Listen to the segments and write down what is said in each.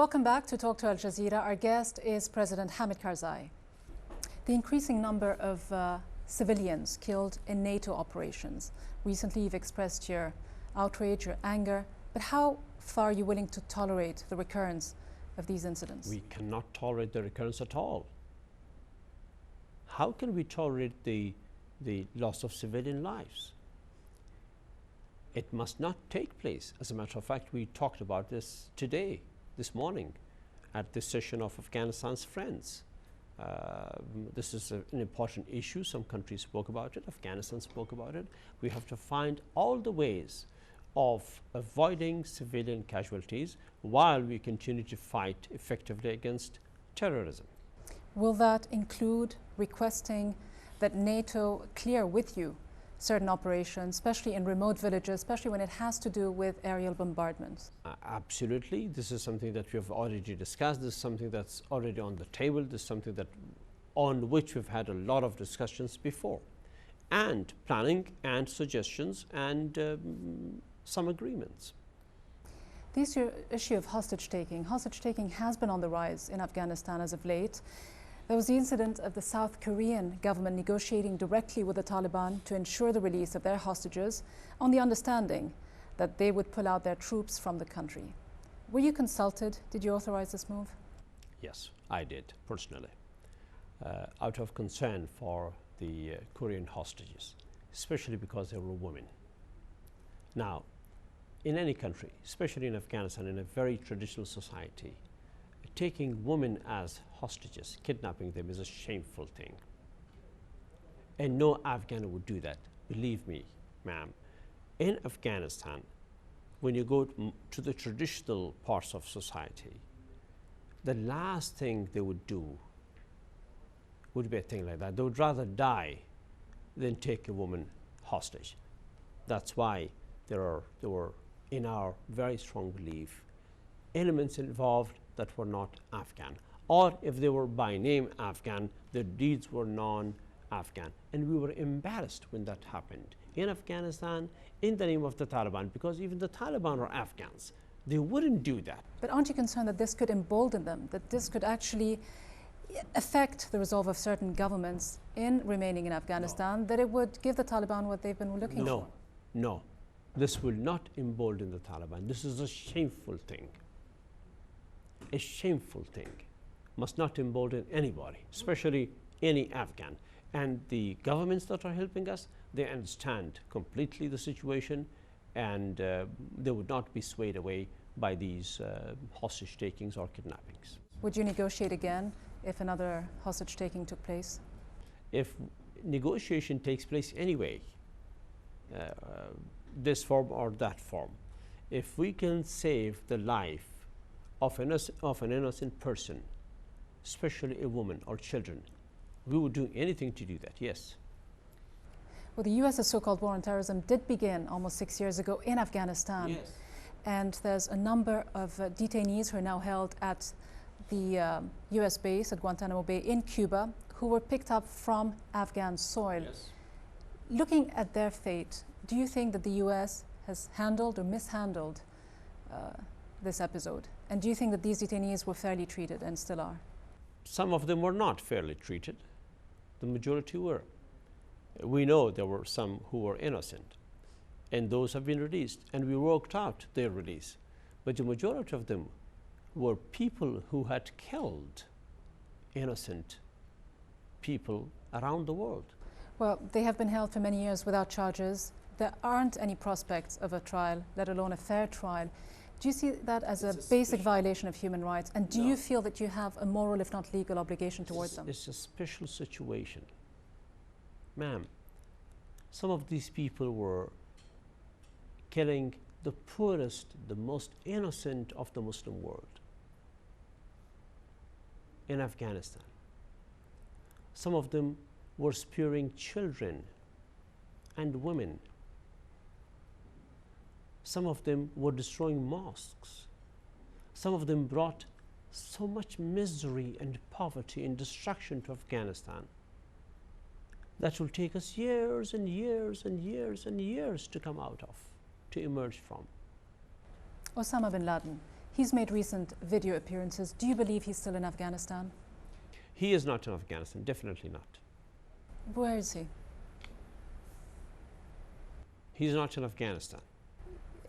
Welcome back to Talk to Al Jazeera. Our guest is President Hamid Karzai. The increasing number of civilians killed in NATO operations. Recently, you've expressed your outrage, your anger, but how far are you willing to tolerate the recurrence of these incidents? We cannot tolerate the recurrence at all. How can we tolerate the loss of civilian lives? It must not take place. As a matter of fact, we talked about this today, this morning, at this session of Afghanistan's Friends. This is an important issue. Some countries spoke about it. Afghanistan spoke about it. We have to find all the ways of avoiding civilian casualties while we continue to fight effectively against terrorism. Will that include requesting that NATO clear with you certain operations, especially in remote villages, especially when it has to do with aerial bombardments? Absolutely. This is something that we have already discussed. This is something that's already on the table. This is something that on which we've had a lot of discussions before, and planning and suggestions and some agreements. The issue of hostage taking. Hostage taking has been on the rise in Afghanistan as of late. There was the incident of the South Korean government negotiating directly with the Taliban to ensure the release of their hostages on the understanding that they would pull out their troops from the country. Were you consulted? Did you authorize this move? Yes, I did, personally, out of concern for the Korean hostages, especially because they were women. Now, in any country, especially in Afghanistan, in a very traditional society, taking women as hostages, kidnapping them, is a shameful thing. And no Afghan would do that. Believe me, ma'am. In Afghanistan, when you go to the traditional parts of society, the last thing they would do would be a thing like that. They would rather die than take a woman hostage. That's why there were, in our very strong belief, elements involved that were not Afghan, or if they were by name Afghan, their deeds were non-Afghan. And we were embarrassed when that happened in Afghanistan in the name of the Taliban, because even the Taliban are Afghans. They wouldn't do that. But aren't you concerned that this could embolden them, that this could actually affect the resolve of certain governments in remaining in Afghanistan, that it would give the Taliban what they've been looking for? No. This will not embolden the Taliban. This is a shameful thing. A shameful thing. Must not embolden anybody, especially any Afghan. And the governments that are helping us, they understand completely the situation, and they would not be swayed away by these hostage takings or kidnappings. Would you negotiate again if another hostage taking took place? If negotiation takes place anyway, this form or that form, if we can save the life of an innocent person, especially a woman or children, we would do anything to do that, yes. Well, the U.S.'s so-called war on terrorism did begin almost 6 years ago in Afghanistan. Yes. And there's a number of detainees who are now held at the U.S. base at Guantanamo Bay in Cuba, who were picked up from Afghan soil. Yes. Looking at their fate, do you think that the U.S. has handled or mishandled this episode? And do you think that these detainees were fairly treated and still are? Some of them were not fairly treated. The majority were. We know there were some who were innocent, and those have been released, and we worked out their release. But the majority of them were people who had killed innocent people around the world. Well, they have been held for many years without charges. There aren't any prospects of a trial, let alone a fair trial. Do you see that as a basic violation of human rights? And do you feel that you have a moral, if not legal, obligation towards them? It's a special situation. Ma'am, some of these people were killing the poorest, the most innocent of the Muslim world in Afghanistan. Some of them were sparing children and women. Some of them were destroying mosques. Some of them brought so much misery and poverty and destruction to Afghanistan that will take us years and years and years and years to come out of, to emerge from. Osama bin Laden, He's made recent video appearances. Do you believe he's still in Afghanistan? He is not in Afghanistan, definitely not. Where is he? He's not in Afghanistan.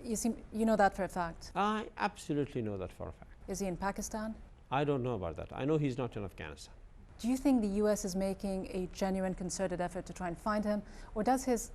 You know that for a fact. I absolutely know that for a fact. Is he in Pakistan? I don't know about that. I know he's not in Afghanistan. Do you think the US is making a genuine concerted effort to try and find him, or does his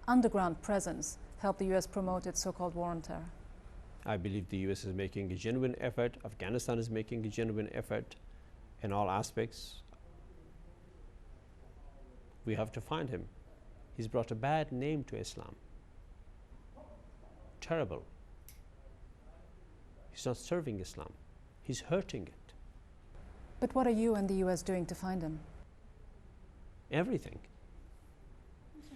underground presence help the US promote its so-called war on terror? I believe the US is making a genuine effort. Afghanistan is making a genuine effort in all aspects. We have to find him. He's brought a bad name to Islam. Terrible. He's not serving Islam. He's hurting it. But what are you and the US doing to find him? Everything.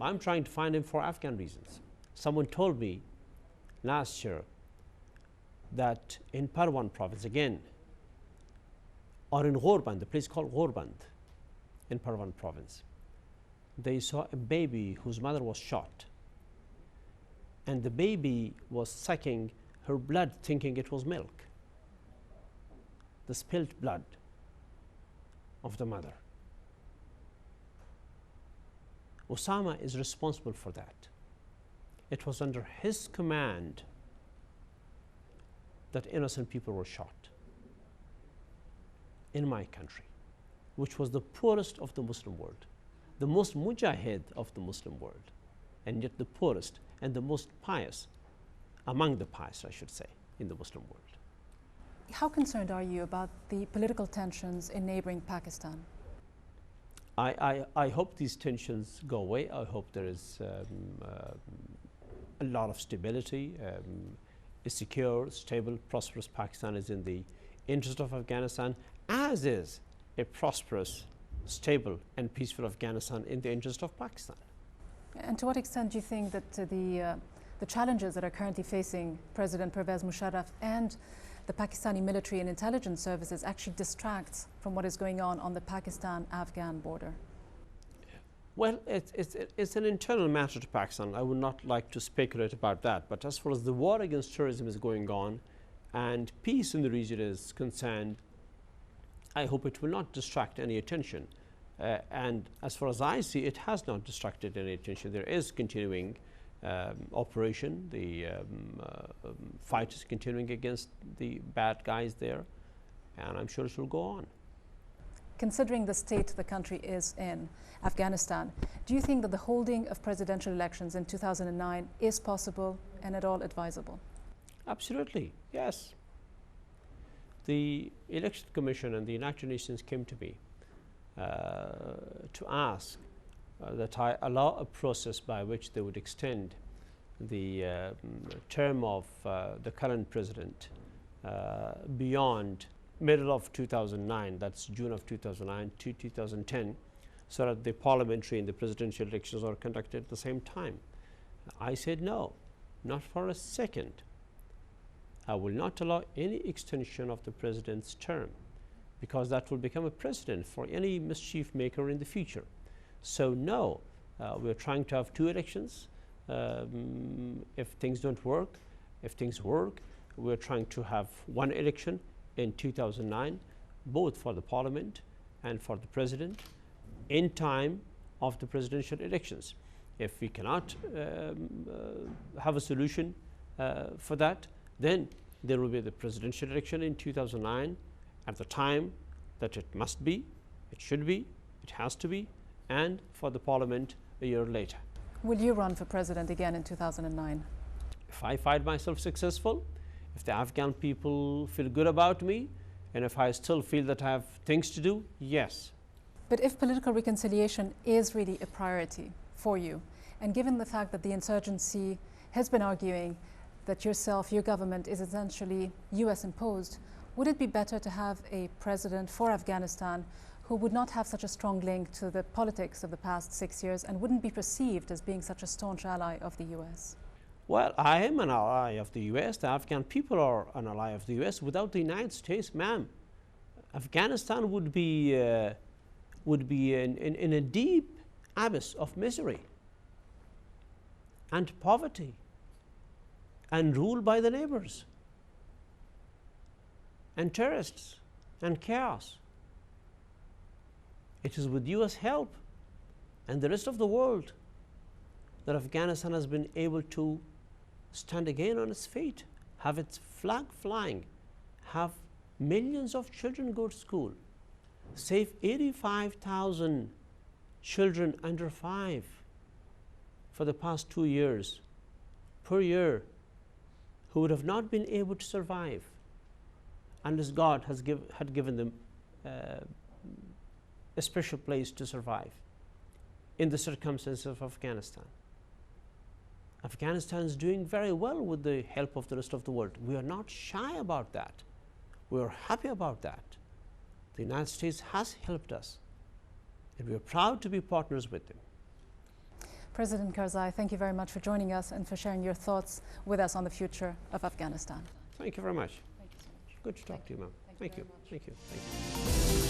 I'm trying to find him for Afghan reasons. Someone told me last year that in Parwan province, again, or in Ghorband, the place called Ghorband in Parwan province, they saw a baby whose mother was shot, and the baby was sucking her blood thinking it was milk, the spilled blood of the mother. Osama is responsible for that. It was under his command that innocent people were shot in my country, which was the poorest of the Muslim world, the most mujahid of the Muslim world, and yet the poorest and the most pious among the pious, I should say, in the Muslim world. How concerned are you about the political tensions in neighboring Pakistan? I hope these tensions go away. I hope there is a lot of stability. A secure, stable, prosperous Pakistan is in the interest of Afghanistan, as is a prosperous, stable and peaceful Afghanistan in the interest of Pakistan. And to what extent do you think that the challenges that are currently facing President Pervez Musharraf and the Pakistani military and intelligence services actually distracts from what is going on the Pakistan-Afghan border? Well, it's an internal matter to Pakistan. I would not like to speculate about that. But as far as the war against terrorism is going on and peace in the region is concerned, I hope it will not distract any attention. And as far as I see, it has not distracted any attention. There is continuing operation. The fight is continuing against the bad guys there, and I'm sure it will go on. Considering the state the country is in, Afghanistan, do you think that the holding of presidential elections in 2009 is possible and at all advisable? Absolutely, yes. The Election Commission and the United Nations came to me to ask that I allow a process by which they would extend the term of the current president beyond middle of 2009, that's June of 2009 to 2010, so that the parliamentary and the presidential elections are conducted at the same time. I said no, not for a second. I will not allow any extension of the president's term, because that will become a precedent for any mischief maker in the future. So no, we're trying to have 2 elections. If things don't work, if things work, we're trying to have 1 election in 2009, both for the parliament and for the president, in time of the presidential elections. If we cannot have a solution for that, then there will be the presidential election in 2009 at the time that it must be, it should be, it has to be, and for the parliament a year later. Will you run for president again in 2009? If I find myself successful, if the Afghan people feel good about me, and if I still feel that I have things to do, yes. But if political reconciliation is really a priority for you, and given the fact that the insurgency has been arguing that yourself, your government is essentially US imposed, would it be better to have a president for Afghanistan who would not have such a strong link to the politics of the past 6 years and wouldn't be perceived as being such a staunch ally of the US? Well, I am an ally of the US. The Afghan people are an ally of the US. Without the United States, ma'am, Afghanistan would be in a deep abyss of misery and poverty and ruled by the neighbors. and terrorists and chaos. It is with US help and the rest of the world that Afghanistan has been able to stand again on its feet, have its flag flying, have millions of children go to school, save 85,000 children under 5 for the past 2 years per year who would have not been able to survive unless God had given them a special place to survive in the circumstances of Afghanistan. Afghanistan is doing very well with the help of the rest of the world. We are not shy about that. We are happy about that. The United States has helped us, and we are proud to be partners with them. President Karzai, thank you very much for joining us and for sharing your thoughts with us on the future of Afghanistan. Thank you very much. Thank you so much. Good to talk to you, ma'am. Thank you. Thank you. Thank you.